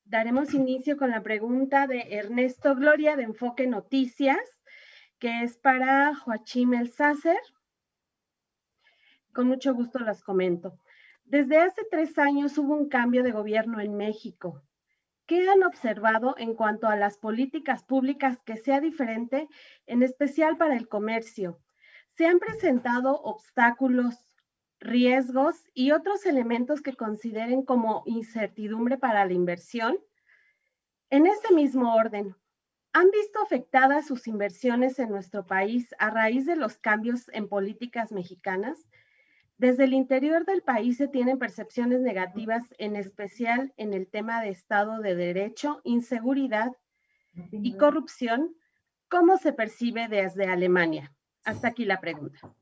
Daremos inicio con la pregunta de Ernesto Gloria de Enfoque Noticias, que es para Joachim Elzásser. Con mucho gusto las comento. Desde hace 3 años hubo un cambio de gobierno en México. ¿Qué han observado en cuanto a las políticas públicas que sea diferente, en especial para el comercio? ¿Se han presentado obstáculos, riesgos y otros elementos que consideren como incertidumbre para la inversión? En ese mismo orden, ¿han visto afectadas sus inversiones en nuestro país a raíz de los cambios en políticas mexicanas? Desde el interior del país se tienen percepciones negativas, en especial en el tema de Estado de Derecho, inseguridad y corrupción. ¿Cómo se percibe desde Alemania? Hasta aquí la pregunta.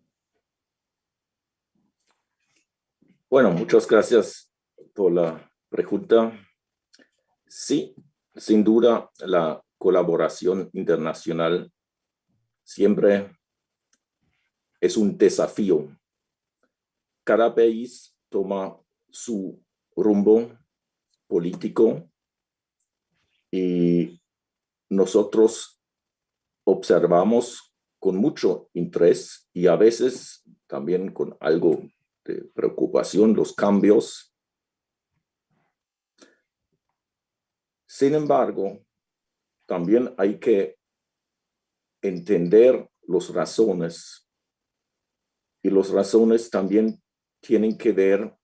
Bueno, muchas gracias por la pregunta. Sí, sin duda, la colaboración internacional siempre es un desafío. Cada país toma su rumbo político y nosotros observamos con mucho interés y a veces también con algo de preocupación los cambios. Sin embargo, también hay que entender las razones y las razones también tienen que ver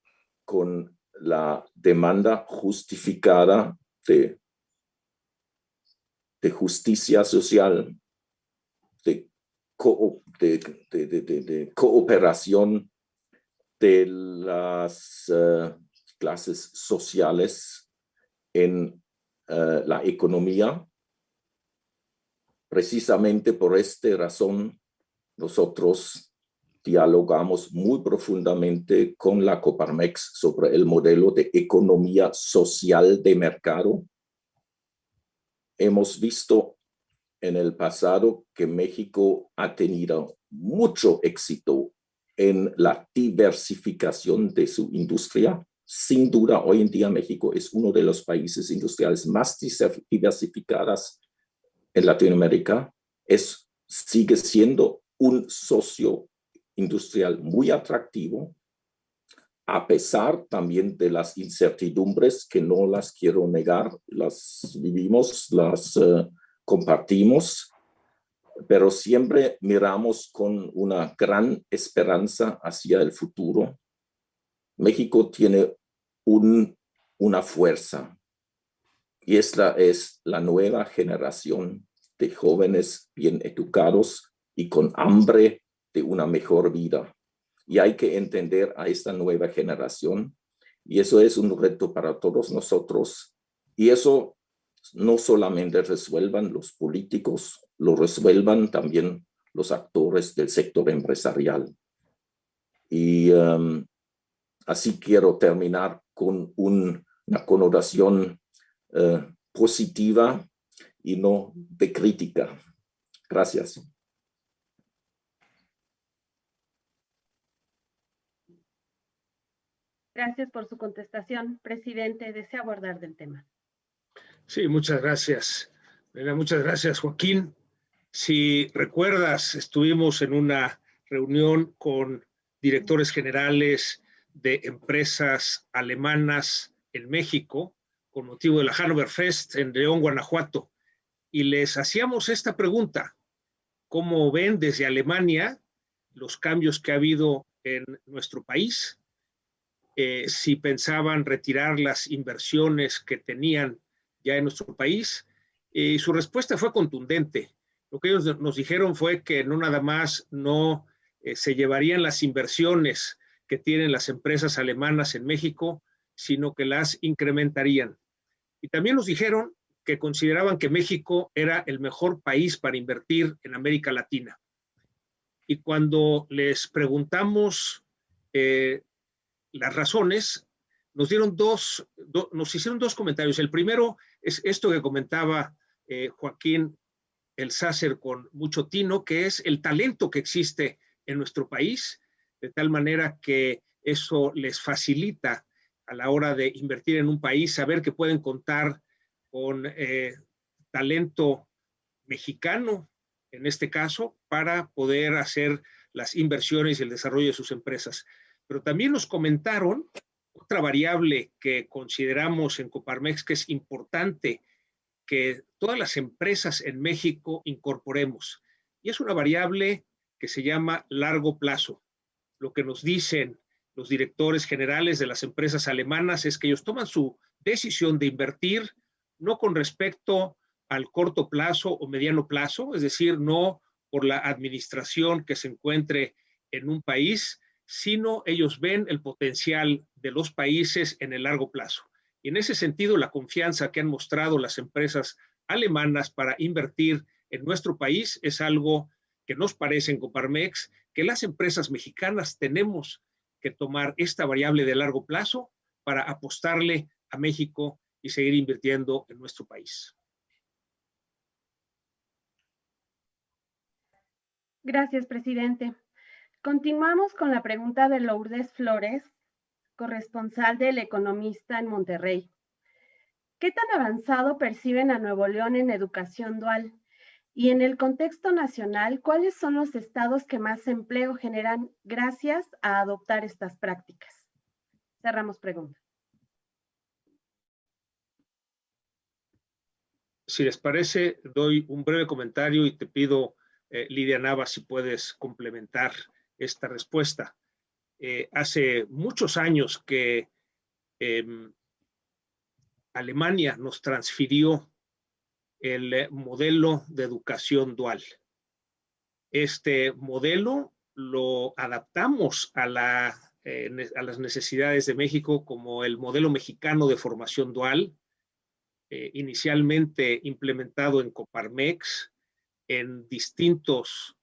con la demanda justificada de justicia social, de cooperación de las clases sociales en la economía. Precisamente por esta razón, nosotros dialogamos muy profundamente con la Coparmex sobre el modelo de economía social de mercado. Hemos visto en el pasado que México ha tenido mucho éxito en la diversificación de su industria. Sin duda, hoy en día México es uno de los países industriales más diversificados en Latinoamérica. Sigue siendo un socio industrial muy atractivo, a pesar también de las incertidumbres que no las quiero negar, las vivimos, las compartimos, pero siempre miramos con una gran esperanza hacia el futuro. México tiene una fuerza y esta es la nueva generación de jóvenes bien educados y con hambre de una mejor vida. Y hay que entender a esta nueva generación y eso es un reto para todos nosotros. Y eso no solamente resuelvan los políticos, lo resuelvan también los actores del sector empresarial. Y así quiero terminar con una connotación positiva y no de crítica. Gracias. Gracias por su contestación, presidente. ¿Desea abordar del tema? Sí, muchas gracias. Muchas gracias, Joaquín. Si recuerdas, estuvimos en una reunión con directores generales de empresas alemanas en México con motivo de la Hannover Fest en León, Guanajuato, y les hacíamos esta pregunta: ¿cómo ven desde Alemania los cambios que ha habido en nuestro país? Si pensaban retirar las inversiones que tenían ya en nuestro país, y su respuesta fue contundente. Lo que ellos nos dijeron fue que no nada más no se llevarían las inversiones que tienen las empresas alemanas en México, sino que las incrementarían. Y también nos dijeron que consideraban que México era el mejor país para invertir en América Latina. Y cuando les preguntamos las razones, nos hicieron dos comentarios. El primero es esto que comentaba Joaquín Elzásser con mucho tino, que es el talento que existe en nuestro país, de tal manera que eso les facilita a la hora de invertir en un país, saber que pueden contar con talento mexicano, en este caso, para poder hacer las inversiones y el desarrollo de sus empresas. Pero también nos comentaron otra variable que consideramos en Coparmex que es importante que todas las empresas en México incorporemos. Y es una variable que se llama largo plazo. Lo que nos dicen los directores generales de las empresas alemanas es que ellos toman su decisión de invertir no con respecto al corto plazo o mediano plazo, es decir, no por la administración que se encuentre en un país, sino ellos ven el potencial de los países en el largo plazo. Y en ese sentido, la confianza que han mostrado las empresas alemanas para invertir en nuestro país es algo que nos parece en Coparmex que las empresas mexicanas tenemos que tomar esta variable de largo plazo para apostarle a México y seguir invirtiendo en nuestro país. Gracias, presidente. Continuamos con la pregunta de Lourdes Flores, corresponsal del Economista en Monterrey. ¿Qué tan avanzado perciben a Nuevo León en educación dual? Y en el contexto nacional, ¿cuáles son los estados que más empleo generan gracias a adoptar estas prácticas? Cerramos pregunta. Si les parece, doy un breve comentario y te pido, Lidia Nava, si puedes complementar esta respuesta. Hace muchos años que Alemania nos transfirió el modelo de educación dual. Este modelo lo adaptamos a las necesidades de México como el modelo mexicano de formación dual, inicialmente implementado en Coparmex, en distintos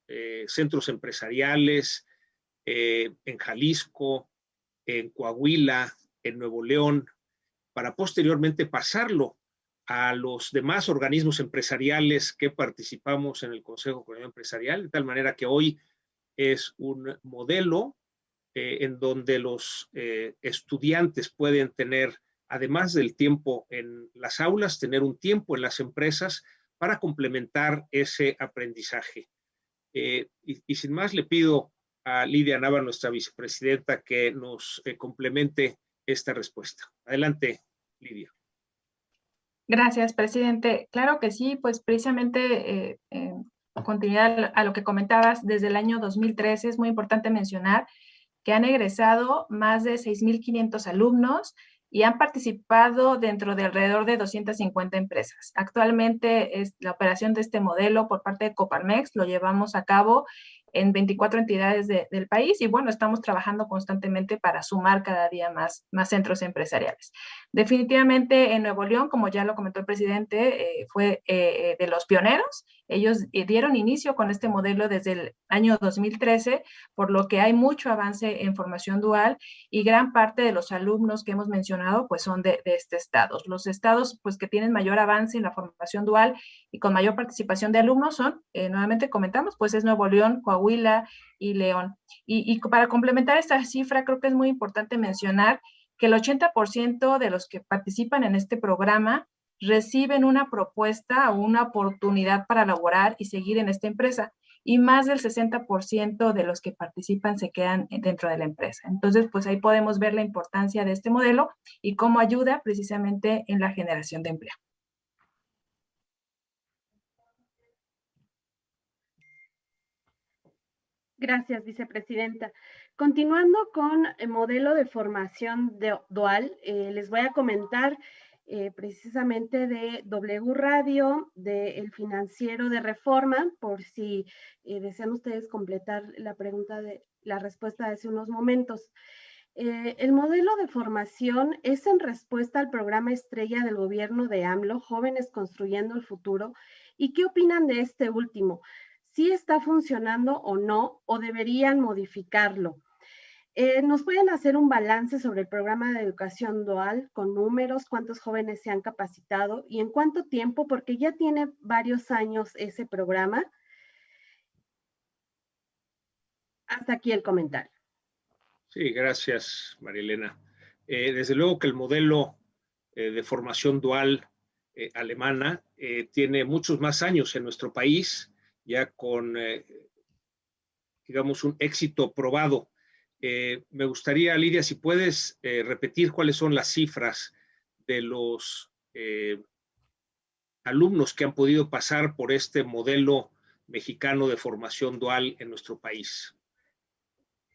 centros empresariales, en Jalisco, en Coahuila, en Nuevo León, para posteriormente pasarlo a los demás organismos empresariales que participamos en el Consejo Coordinador Empresarial, de tal manera que hoy es un modelo en donde los estudiantes pueden tener, además del tiempo en las aulas, tener un tiempo en las empresas para complementar ese aprendizaje. Y sin más, le pido a Lidia Nava, nuestra vicepresidenta, que nos complemente esta respuesta. Adelante, Lidia. Gracias, presidente. Claro que sí, pues precisamente continuidad a lo que comentabas, desde el año 2013 es muy importante mencionar que han egresado más de 6,500 alumnos y han participado dentro de alrededor de 250 empresas. Actualmente la operación de este modelo por parte de Coparmex lo llevamos a cabo en 24 entidades del país y bueno, estamos trabajando constantemente para sumar cada día más centros empresariales. Definitivamente en Nuevo León, como ya lo comentó el presidente, fue de los pioneros. Ellos dieron inicio con este modelo desde el año 2013, por lo que hay mucho avance en formación dual y gran parte de los alumnos que hemos mencionado pues son de este estado. Los estados pues que tienen mayor avance en la formación dual y con mayor participación de alumnos son, nuevamente comentamos, pues es Nuevo León, Coahuila y León. Y para complementar esta cifra, creo que es muy importante mencionar que el 80% de los que participan en este programa reciben una propuesta o una oportunidad para laborar y seguir en esta empresa. Y más del 60% de los que participan se quedan dentro de la empresa. Entonces, pues ahí podemos ver la importancia de este modelo y cómo ayuda precisamente en la generación de empleo. Gracias, vicepresidenta. Continuando con el modelo de formación dual, les voy a comentar precisamente de W Radio, del Financiero de Reforma, por si desean ustedes completar la respuesta de hace unos momentos. El modelo de formación es en respuesta al programa estrella del gobierno de AMLO, Jóvenes Construyendo el Futuro. ¿Y qué opinan de este último? ¿Sí está funcionando o no, o deberían modificarlo? ¿Nos pueden hacer un balance sobre el programa de educación dual con números, cuántos jóvenes se han capacitado y en cuánto tiempo? Porque ya tiene varios años ese programa. Hasta aquí el comentario. Sí, gracias, María Elena. Desde luego que el modelo de formación dual alemana, tiene muchos más años en nuestro país, ya con, digamos, un éxito probado. Me gustaría, Lidia, si puedes repetir cuáles son las cifras de los alumnos que han podido pasar por este modelo mexicano de formación dual en nuestro país.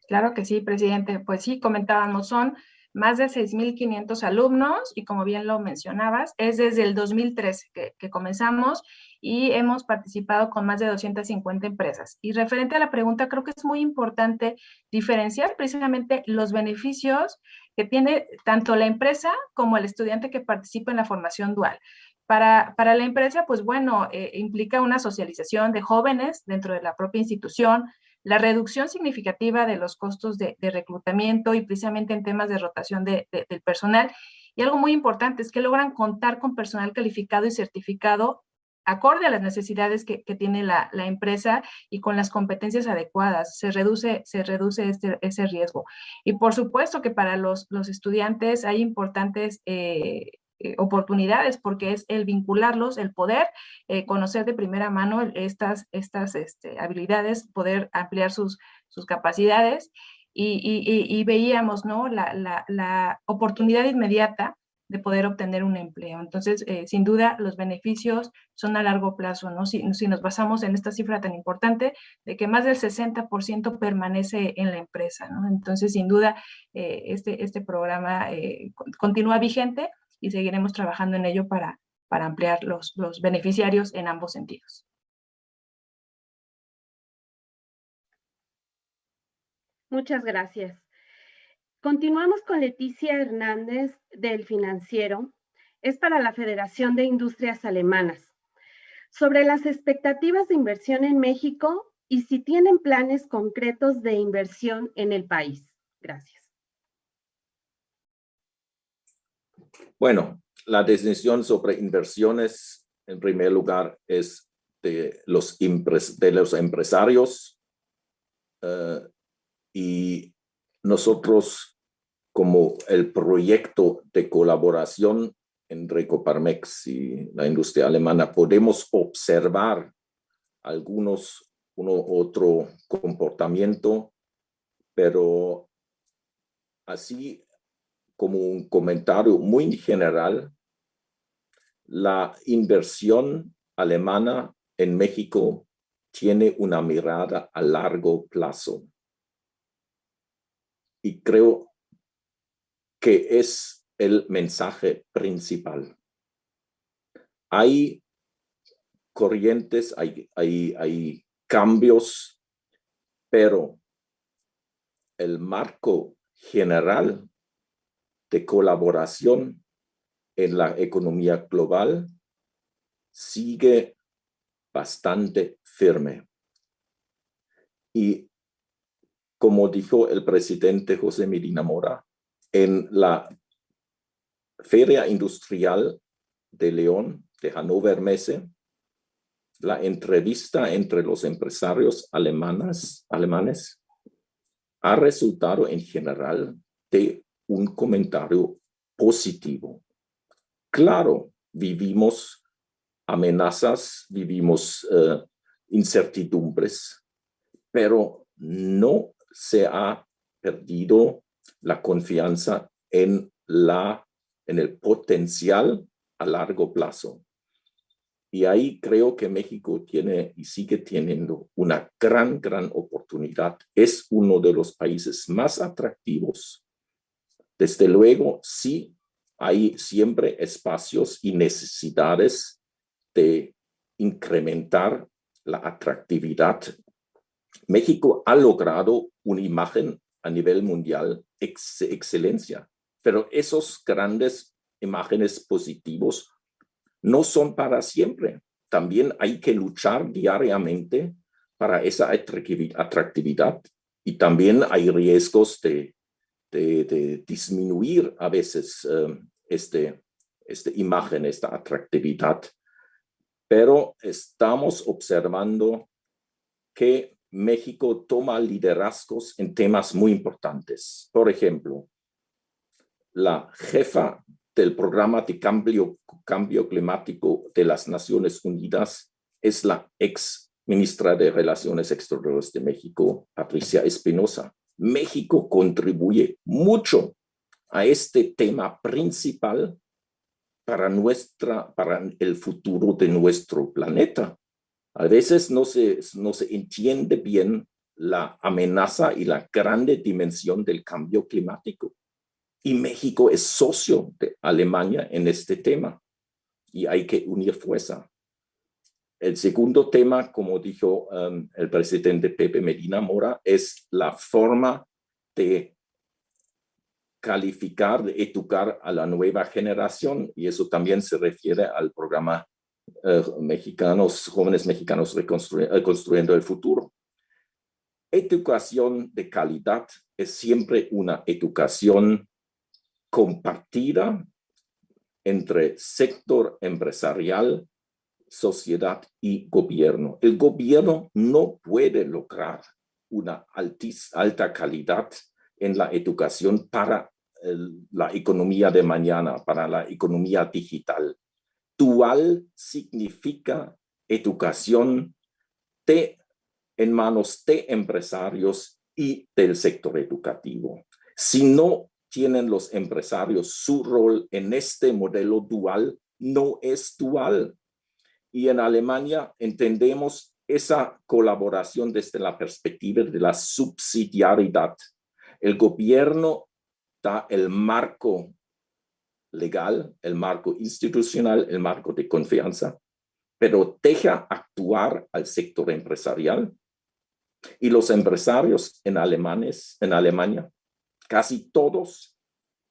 Claro que sí, presidente. Pues sí, comentábamos, son más de 6,500 alumnos y como bien lo mencionabas, es desde el 2013 que comenzamos y hemos participado con más de 250 empresas. Y referente a la pregunta, creo que es muy importante diferenciar precisamente los beneficios que tiene tanto la empresa como el estudiante que participa en la formación dual. Para la empresa, pues bueno, implica una socialización de jóvenes dentro de la propia institución, la reducción significativa de los costos de reclutamiento y precisamente en temas de rotación del personal. Y algo muy importante es que logran contar con personal calificado y certificado acorde a las necesidades que tiene la empresa y con las competencias adecuadas. Se reduce ese riesgo. Y por supuesto que para los estudiantes hay importantes oportunidades, porque es el vincularlos, el poder conocer de primera mano estas habilidades, poder ampliar sus capacidades y veíamos, ¿no?, la oportunidad inmediata de poder obtener un empleo. Entonces, sin duda, los beneficios son a largo plazo, ¿no? Si nos basamos en esta cifra tan importante de que más del 60% permanece en la empresa, ¿no? Entonces, sin duda, este programa continúa vigente y seguiremos trabajando en ello para ampliar los beneficiarios en ambos sentidos. Muchas gracias. Continuamos con Leticia Hernández del Financiero. Es para la Federación de Industrias Alemanas. Sobre las expectativas de inversión en México y si tienen planes concretos de inversión en el país. Gracias. Bueno, la decisión sobre inversiones, en primer lugar, es de los empresarios y nosotros, como el proyecto de colaboración entre Coparmex y la industria alemana, podemos observar otro comportamiento, pero así como un comentario muy general, la inversión alemana en México tiene una mirada a largo plazo. Y creo que es el mensaje principal. Hay corrientes, hay cambios, pero el marco general de colaboración en la economía global sigue bastante firme. Y como dijo el presidente José Medina Mora, en la Feria Industrial de León, de Hannover Messe, la entrevista entre los empresarios alemanes ha resultado en general de un comentario positivo. Claro, vivimos amenazas, vivimos incertidumbres, pero no se ha perdido la confianza en el potencial a largo plazo. Y ahí creo que México tiene y sigue teniendo una gran oportunidad. Es uno de los países más atractivos. Desde luego, sí hay siempre espacios y necesidades de incrementar la atractividad. México ha logrado una imagen a nivel mundial excelencia, pero esos grandes imágenes positivos no son para siempre. También hay que luchar diariamente para esa atractividad y también hay riesgos de disminuir a veces esta imagen, esta atractividad. Pero estamos observando que México toma liderazgos en temas muy importantes. Por ejemplo, la jefa del Programa de Cambio Climático de las Naciones Unidas es la ex ministra de Relaciones Exteriores de México, Patricia Espinosa. México contribuye mucho a este tema principal para el futuro de nuestro planeta. A veces no se entiende bien la amenaza y la grande dimensión del cambio climático. Y México es socio de Alemania en este tema y hay que unir fuerza. El segundo tema, como dijo el presidente Pepe Medina Mora, es la forma de calificar, de educar a la nueva generación, y eso también se refiere al programa Jóvenes Mexicanos Construyendo el Futuro. Educación de calidad es siempre una educación compartida entre sector empresarial, sociedad y gobierno. El gobierno no puede lograr una alta calidad en la educación para la economía de mañana, para la economía digital. Dual significa educación en manos de empresarios y del sector educativo. Si no tienen los empresarios su rol en este modelo dual, no es dual. Y en Alemania entendemos esa colaboración desde la perspectiva de la subsidiariedad. El gobierno da el marco legal, el marco institucional, el marco de confianza, pero deja actuar al sector empresarial. Y los empresarios en Alemania, casi todos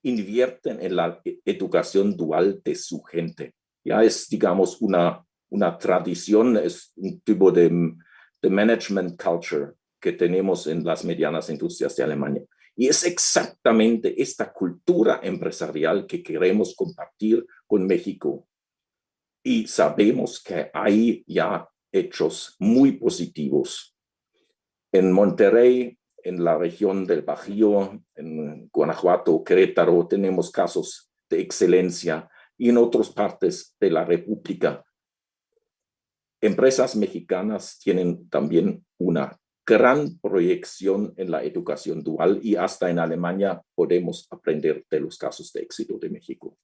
invierten en la educación dual de su gente. Ya es, digamos, una tradición, es un tipo de management culture que tenemos en las medianas industrias de Alemania. Y es exactamente esta cultura empresarial que queremos compartir con México. Y sabemos que hay ya hechos muy positivos. En Monterrey, en la región del Bajío, en Guanajuato, Querétaro, tenemos casos de excelencia, y en otras partes de la República. Empresas mexicanas tienen también una gran proyección en la educación dual, y hasta en Alemania podemos aprender de los casos de éxito de México.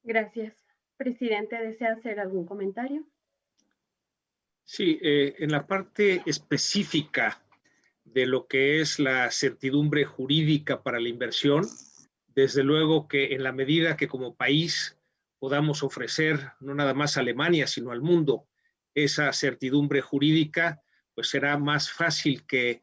Gracias. Presidente, ¿desea hacer algún comentario? Sí, en la parte específica de lo que es la certidumbre jurídica para la inversión, desde luego que en la medida que como país podamos ofrecer no nada más a Alemania, sino al mundo, esa certidumbre jurídica, pues será más fácil que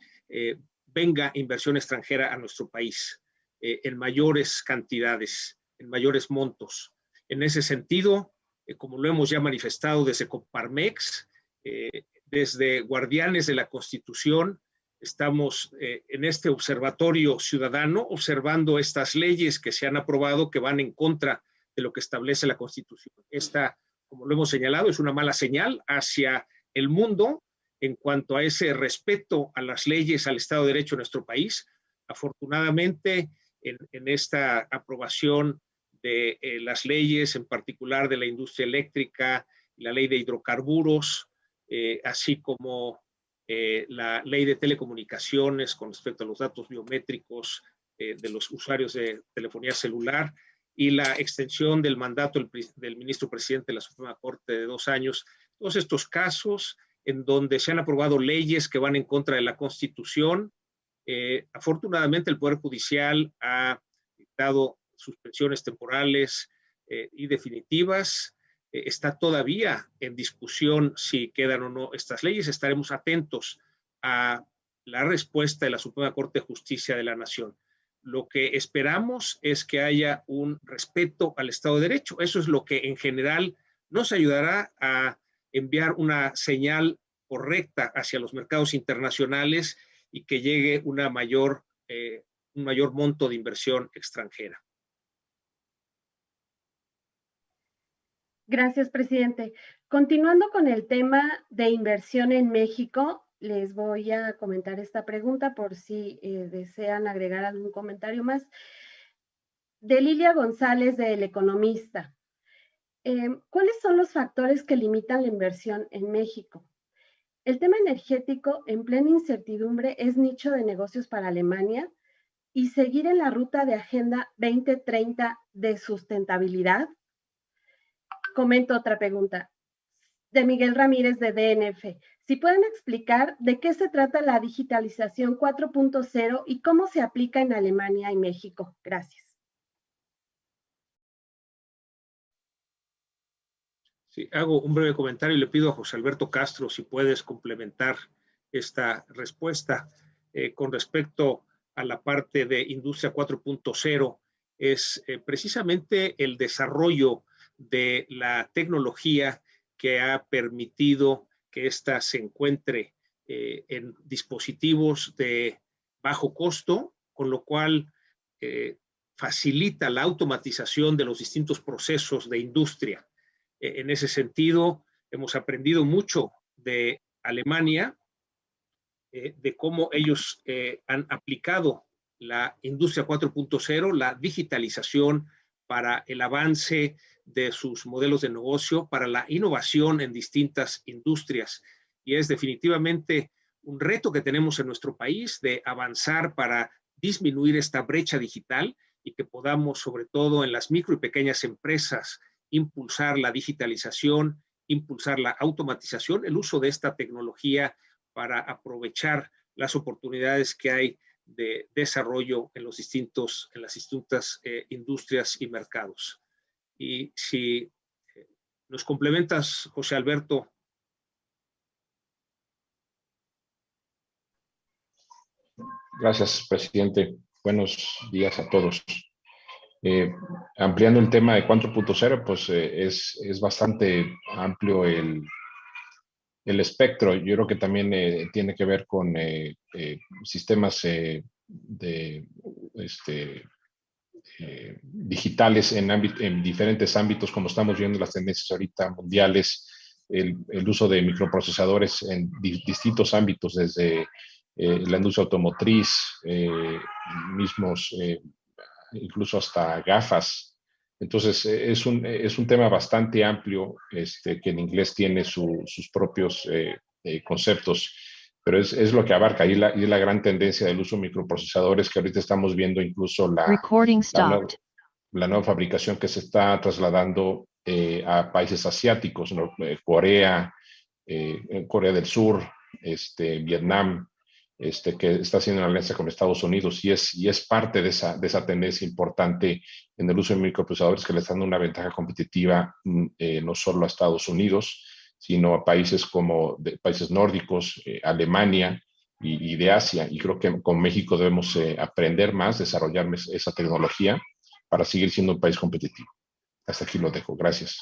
venga inversión extranjera a nuestro país en mayores cantidades, en mayores montos. En ese sentido, como lo hemos ya manifestado desde Coparmex, desde Guardianes de la Constitución, estamos en este observatorio ciudadano observando estas leyes que se han aprobado que van en contra de lo que establece la Constitución. Esta, como lo hemos señalado, es una mala señal hacia el mundo en cuanto a ese respeto a las leyes, al Estado de Derecho en nuestro país. Afortunadamente, en esta aprobación de las leyes, en particular de la industria eléctrica, la ley de hidrocarburos, así como la ley de telecomunicaciones con respecto a los datos biométricos de los usuarios de telefonía celular, y la extensión del mandato del ministro presidente de la Suprema Corte de 2 años. Todos estos casos en donde se han aprobado leyes que van en contra de la Constitución. Afortunadamente el Poder Judicial ha dictado suspensiones temporales y definitivas. Está todavía en discusión si quedan o no estas leyes. Estaremos atentos a la respuesta de la Suprema Corte de Justicia de la Nación. Lo que esperamos es que haya un respeto al Estado de Derecho. Eso es lo que en general nos ayudará a enviar una señal correcta hacia los mercados internacionales y que llegue un mayor monto de inversión extranjera. Gracias, presidente. Continuando con el tema de inversión en México, les voy a comentar esta pregunta por si desean agregar algún comentario más. De Lilia González, de El Economista. ¿Cuáles son los factores que limitan la inversión en México? El tema energético, en plena incertidumbre, es nicho de negocios para Alemania, y seguir en la ruta de Agenda 2030 de sustentabilidad. Comento otra pregunta de Miguel Ramírez, de DNF. Si pueden explicar de qué se trata la digitalización 4.0 y cómo se aplica en Alemania y México. Gracias. Sí, hago un breve comentario y le pido a José Alberto Castro si puedes complementar esta respuesta. Con respecto a la parte de Industria 4.0, es precisamente el desarrollo de la tecnología que ha permitido que ésta se encuentre en dispositivos de bajo costo, con lo cual facilita la automatización de los distintos procesos de industria. En ese sentido, hemos aprendido mucho de Alemania, de cómo ellos han aplicado la Industria 4.0, la digitalización para el avance de sus modelos de negocio, para la innovación en distintas industrias. Y es definitivamente un reto que tenemos en nuestro país de avanzar para disminuir esta brecha digital y que podamos, sobre todo en las micro y pequeñas empresas, impulsar la digitalización, impulsar la automatización, el uso de esta tecnología para aprovechar las oportunidades que hay de desarrollo en las distintas industrias y mercados. Y si nos complementas, José Alberto. Gracias, presidente. Buenos días a todos. Ampliando el tema de 4.0, pues es bastante amplio el espectro. Yo creo que también tiene que ver con sistemas digitales en diferentes ámbitos, como estamos viendo las tendencias ahorita mundiales, el uso de microprocesadores en distintos ámbitos, desde la industria automotriz, incluso hasta gafas. Entonces, es un tema bastante amplio, que en inglés tiene sus propios conceptos, pero es lo que abarca. Y la gran tendencia del uso de microprocesadores, que ahorita estamos viendo incluso la nueva fabricación que se está trasladando a países asiáticos, ¿no? Corea del Sur, Vietnam, que está haciendo una alianza con Estados Unidos, y es parte de esa tendencia importante en el uso de microprocesadores, que le están dando una ventaja competitiva no solo a Estados Unidos, sino a países como países nórdicos, Alemania y de Asia. Y creo que con México debemos aprender más, desarrollar esa tecnología para seguir siendo un país competitivo. Hasta aquí lo dejo. Gracias.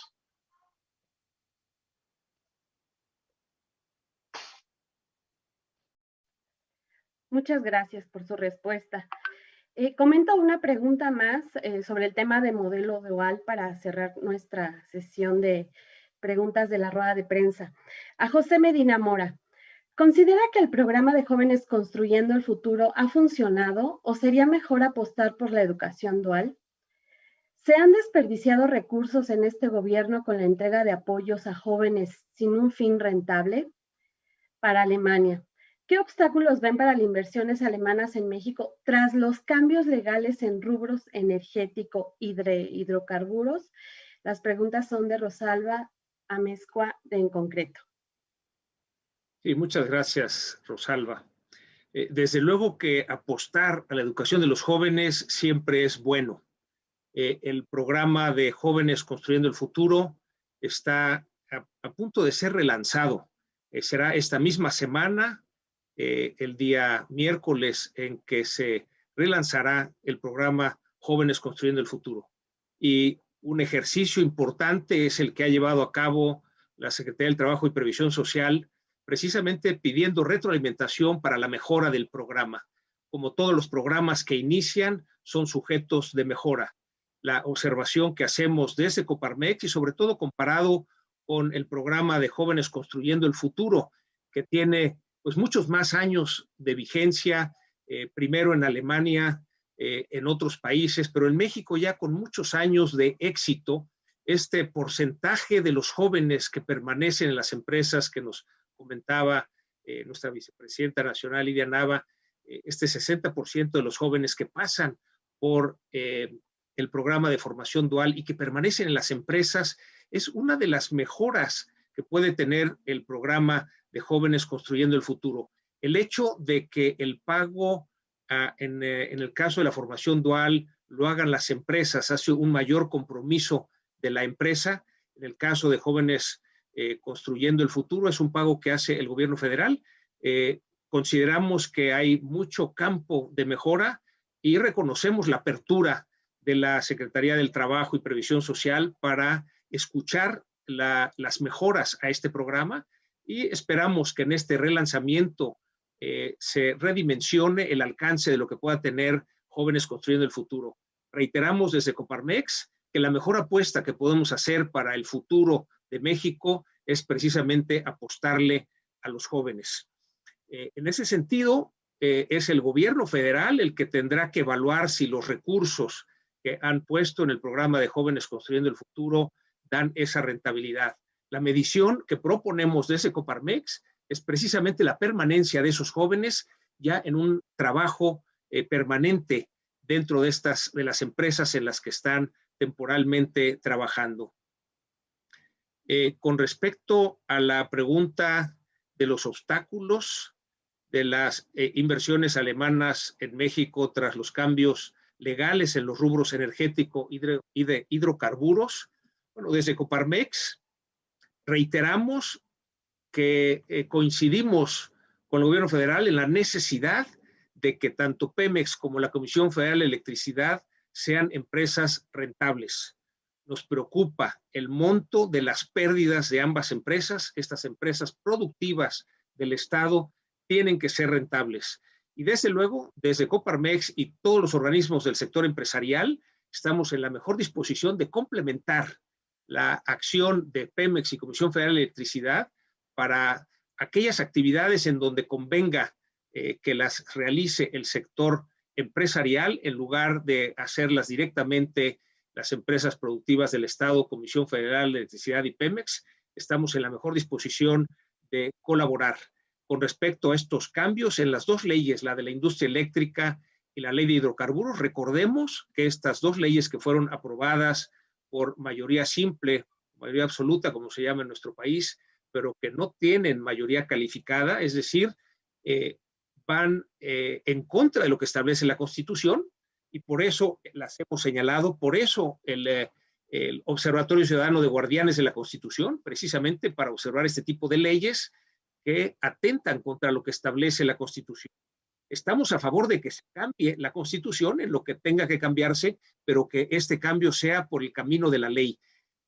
Muchas gracias por su respuesta. Comento una pregunta más sobre el tema de modelo dual para cerrar nuestra sesión de preguntas de la rueda de prensa. A José Medina Mora, ¿considera que el programa de Jóvenes Construyendo el Futuro ha funcionado o sería mejor apostar por la educación dual? ¿Se han desperdiciado recursos en este gobierno con la entrega de apoyos a jóvenes sin un fin rentable? Para Alemania, ¿qué obstáculos ven para las inversiones alemanas en México tras los cambios legales en rubros energético y hidrocarburos? Las preguntas son de Rosalba Amezcua, de En Concreto. Sí, muchas gracias, Rosalba. Desde luego que apostar a la educación de los jóvenes siempre es bueno. El programa de Jóvenes Construyendo el Futuro está a punto de ser relanzado. Será esta misma semana, el día miércoles, en que se relanzará el programa Jóvenes Construyendo el Futuro. Y un ejercicio importante es el que ha llevado a cabo la Secretaría del Trabajo y Previsión Social, precisamente pidiendo retroalimentación para la mejora del programa. Como todos los programas que inician, son sujetos de mejora. La observación que hacemos desde Coparmex, y sobre todo comparado con el programa de Jóvenes Construyendo el Futuro, que tiene pues muchos más años de vigencia, primero en Alemania, en otros países, pero en México ya con muchos años de éxito. Este porcentaje de los jóvenes que permanecen en las empresas que nos comentaba nuestra vicepresidenta nacional, Lidia Nava, este 60% de los jóvenes que pasan por el programa de formación dual y que permanecen en las empresas, es una de las mejoras que puede tener el programa de Jóvenes Construyendo el Futuro. El hecho de que el pago en el caso de la formación dual lo hagan las empresas hace un mayor compromiso de la empresa. En el caso de Jóvenes Construyendo el Futuro es un pago que hace el gobierno federal. Consideramos que hay mucho campo de mejora y reconocemos la apertura de la Secretaría del Trabajo y Previsión Social para escuchar las mejoras a este programa y esperamos que en este relanzamiento se redimensione el alcance de lo que pueda tener Jóvenes Construyendo el Futuro. Reiteramos desde Coparmex que la mejor apuesta que podemos hacer para el futuro de México es precisamente apostarle a los jóvenes. En ese sentido, es el gobierno federal el que tendrá que evaluar si los recursos que han puesto en el programa de Jóvenes Construyendo el Futuro dan esa rentabilidad. La medición que proponemos desde Coparmex es precisamente la permanencia de esos jóvenes ya en un trabajo permanente dentro de las empresas en las que están temporalmente trabajando. Con respecto a la pregunta de los obstáculos de las inversiones alemanas en México tras los cambios legales en los rubros energético y de hidrocarburos, bueno, desde Coparmex reiteramos que coincidimos con el gobierno federal en la necesidad de que tanto Pemex como la Comisión Federal de Electricidad sean empresas rentables. Nos preocupa el monto de las pérdidas de ambas empresas. Estas empresas productivas del Estado tienen que ser rentables. Y desde luego, desde Coparmex y todos los organismos del sector empresarial, estamos en la mejor disposición de complementar la acción de Pemex y Comisión Federal de Electricidad para aquellas actividades en donde convenga que las realice el sector empresarial en lugar de hacerlas directamente las empresas productivas del Estado, Comisión Federal de Electricidad y Pemex. Estamos en la mejor disposición de colaborar. Con respecto a estos cambios en las dos leyes, la de la industria eléctrica y la ley de hidrocarburos, recordemos que estas dos leyes que fueron aprobadas por mayoría simple, mayoría absoluta, como se llama en nuestro país, pero que no tienen mayoría calificada, es decir, van en contra de lo que establece la Constitución y por eso las hemos señalado, por eso el Observatorio Ciudadano de Guardianes de la Constitución, precisamente para observar este tipo de leyes que atentan contra lo que establece la Constitución. Estamos a favor de que se cambie la Constitución en lo que tenga que cambiarse, pero que este cambio sea por el camino de la ley.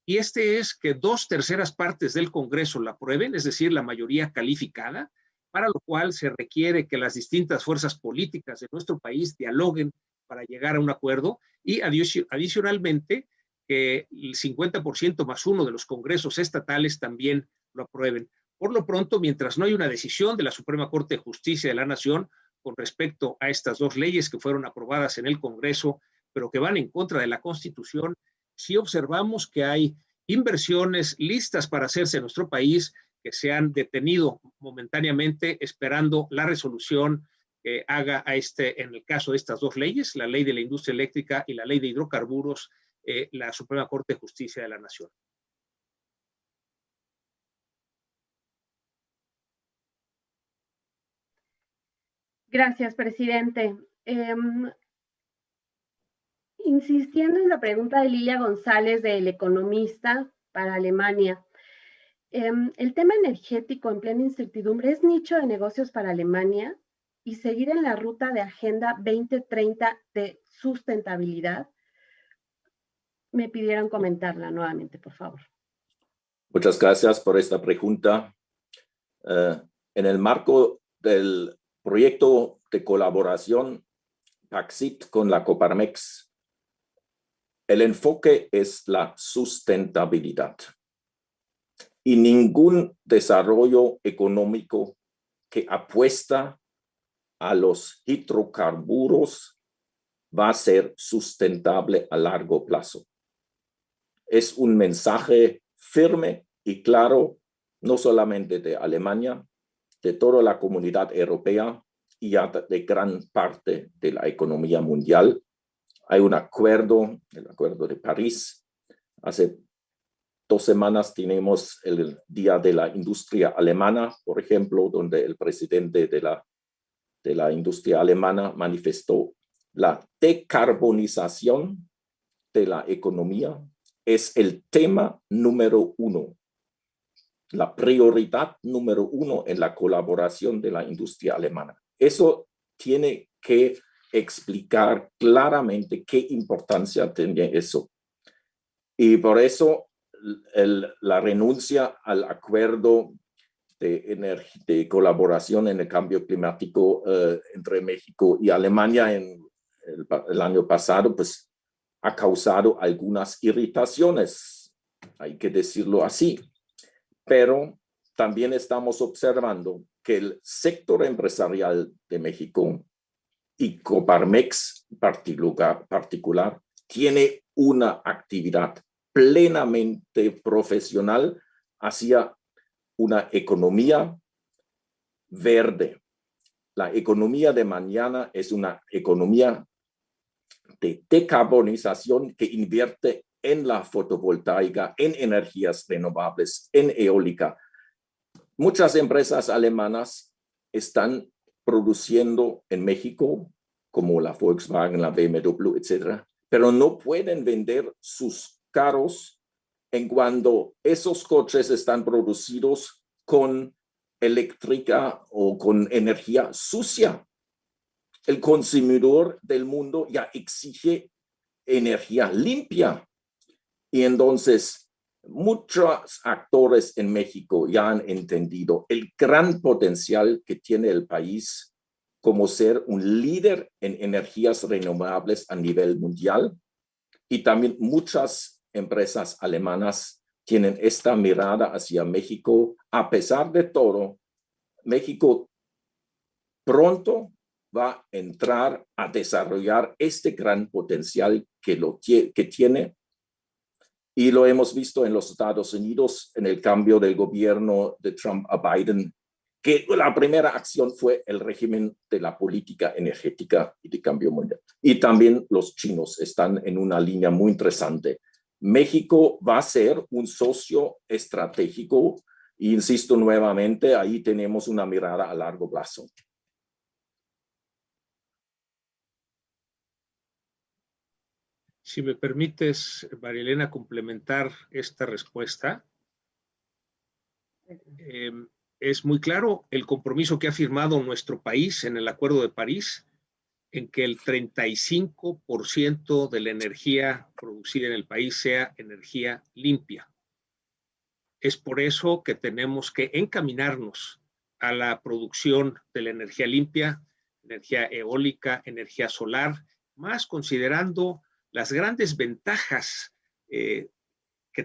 Y este es que 2/3 partes del Congreso la aprueben, es decir, la mayoría calificada, para lo cual se requiere que las distintas fuerzas políticas de nuestro país dialoguen para llegar a un acuerdo y adicionalmente que el 50% más uno de los congresos estatales también lo aprueben. Por lo pronto, mientras no hay una decisión de la Suprema Corte de Justicia de la Nación con respecto a estas dos leyes que fueron aprobadas en el Congreso, pero que van en contra de la Constitución, sí observamos que hay inversiones listas para hacerse en nuestro país que se han detenido momentáneamente esperando la resolución que haga en el caso de estas dos leyes, la ley de la industria eléctrica y la ley de hidrocarburos, la Suprema Corte de Justicia de la Nación. Gracias, presidente. Insistiendo en la pregunta de Lilia González, del Economista para Alemania, el tema energético en plena incertidumbre es nicho de negocios para Alemania y seguir en la ruta de Agenda 2030 de sustentabilidad. Me pidieron comentarla nuevamente, por favor. Muchas gracias por esta pregunta. En el marco del proyecto de colaboración PACSIT con la Coparmex, el enfoque es la sustentabilidad. Y ningún desarrollo económico que apuesta a los hidrocarburos va a ser sustentable a largo plazo. Es un mensaje firme y claro, no solamente de Alemania, de toda la comunidad europea y ya de gran parte de la economía mundial. Hay un acuerdo, el Acuerdo de París. Hace 2 semanas tenemos el Día de la Industria Alemana, por ejemplo, donde el presidente de la industria alemana manifestó la decarbonización de la economía es el tema número 1, la prioridad número 1 en la colaboración de la industria alemana. Eso tiene que explicar claramente qué importancia tiene eso. Y por eso la renuncia al acuerdo de colaboración en el cambio climático entre México y Alemania en el año pasado, pues ha causado algunas irritaciones, hay que decirlo así. Pero también estamos observando que el sector empresarial de México y Coparmex particular tiene una actividad plenamente profesional hacia una economía verde. La economía de mañana es una economía de decarbonización que invierte en la fotovoltaica, en energías renovables, en eólica. Muchas empresas alemanas están produciendo en México, como la Volkswagen, la BMW, etcétera, pero no pueden vender sus carros en cuando esos coches están producidos con eléctrica o con energía sucia. El consumidor del mundo ya exige energía limpia. Y entonces, muchos actores en México ya han entendido el gran potencial que tiene el país como ser un líder en energías renovables a nivel mundial. Y también muchas empresas alemanas tienen esta mirada hacia México. A pesar de todo, México pronto va a entrar a desarrollar este gran potencial que tiene. Y lo hemos visto en los Estados Unidos en el cambio del gobierno de Trump a Biden, que la primera acción fue el régimen de la política energética y de cambio mundial. Y también los chinos están en una línea muy interesante. México va a ser un socio estratégico y insisto nuevamente, ahí tenemos una mirada a largo plazo. Si me permites, María Elena, complementar esta respuesta. Es muy claro el compromiso que ha firmado nuestro país en el Acuerdo de París, en que el 35% de la energía producida en el país sea energía limpia. Es por eso que tenemos que encaminarnos a la producción de la energía limpia, energía eólica, energía solar, más considerando las grandes ventajas que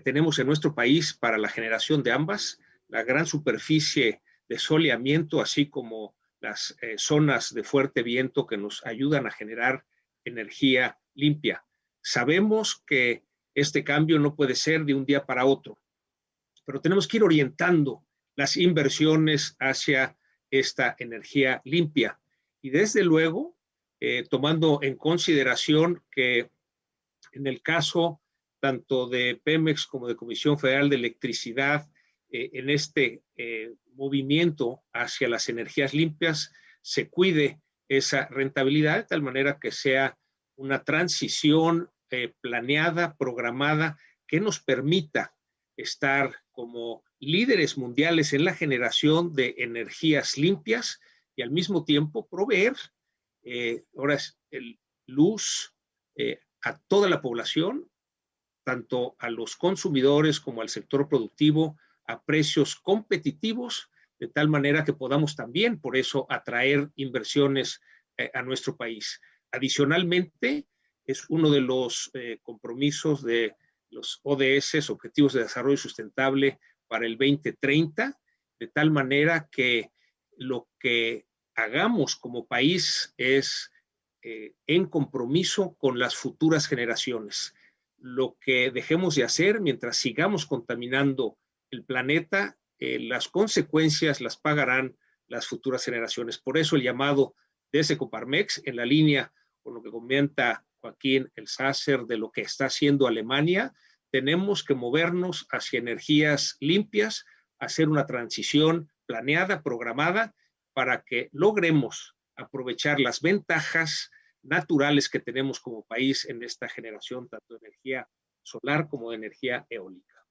tenemos en nuestro país para la generación de ambas, la gran superficie de soleamiento, así como las zonas de fuerte viento que nos ayudan a generar energía limpia. Sabemos que este cambio no puede ser de un día para otro, pero tenemos que ir orientando las inversiones hacia esta energía limpia. Y desde luego, tomando en consideración que en el caso tanto de Pemex como de Comisión Federal de Electricidad, en este movimiento hacia las energías limpias, se cuide esa rentabilidad de tal manera que sea una transición planeada, programada, que nos permita estar como líderes mundiales en la generación de energías limpias y al mismo tiempo proveer luz a toda la población, tanto a los consumidores como al sector productivo, a precios competitivos, de tal manera que podamos también, por eso, atraer inversiones a nuestro país. Adicionalmente, es uno de los compromisos de los ODS, Objetivos de Desarrollo Sustentable, para el 2030, de tal manera que lo que hagamos como país es en compromiso con las futuras generaciones. Lo que dejemos de hacer mientras sigamos contaminando el planeta, las consecuencias las pagarán las futuras generaciones. Por eso el llamado de ese Coparmex, en la línea con lo que comenta Joaquín Elsässer de lo que está haciendo Alemania, tenemos que movernos hacia energías limpias, hacer una transición planeada, programada, para que logremos aprovechar las ventajas naturales que tenemos como país en esta generación, tanto de energía solar como de energía eólica.